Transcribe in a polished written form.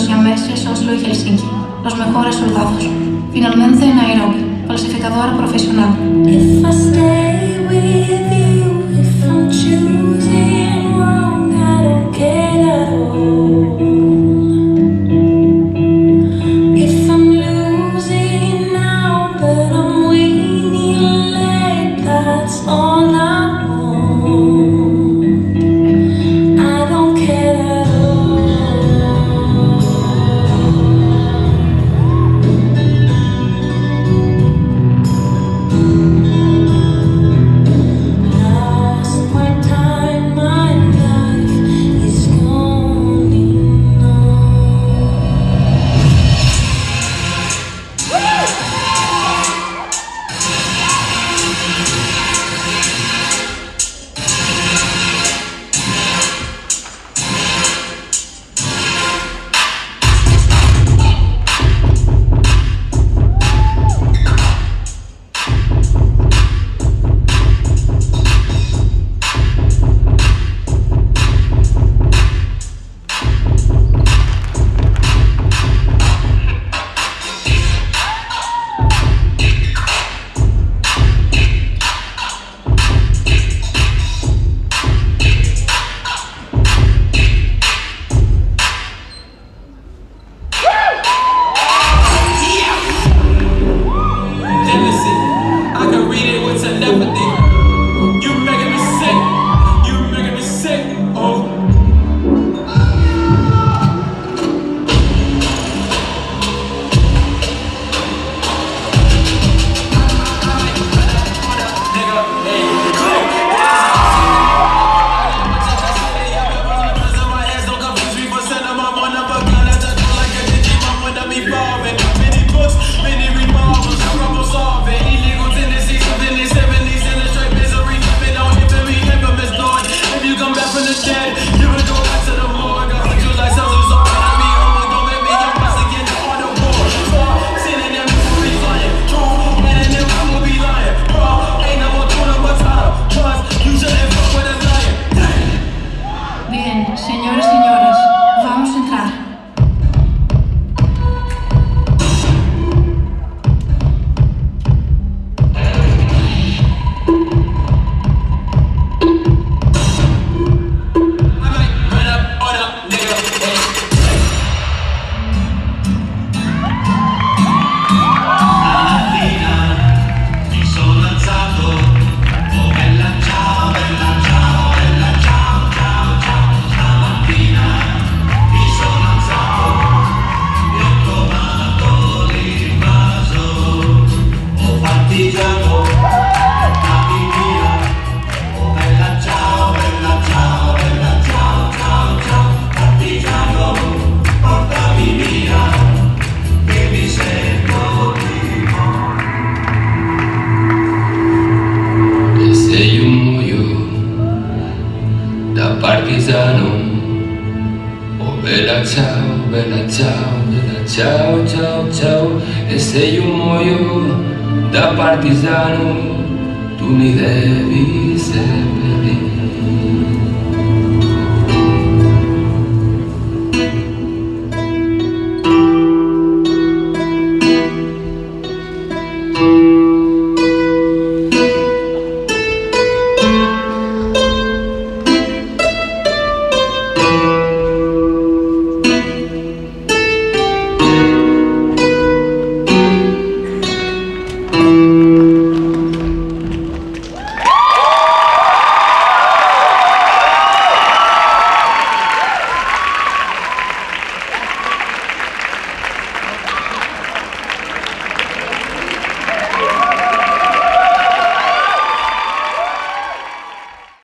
siameses, Oslo y Helsinki, los mejores soldados. Finalmente en Nairobi, falsificadora profesional. If I stay with you, if I'm choosing wrong, I don't care at all. If I'm losing now, but I'm winning late, that's all I want. I don't care at all. Lost my time, my life is gone enough. Jealousy, I can read it with telepathy. You making me sick, you making me sick, oh. Bien, señores y señoras, vamos a entrar. Se io muoio da partigiano, oh bella ciao, bella ciao, bella ciao, ciao, ciao. E se io muoio da partigiano, tu mi devi seppellire.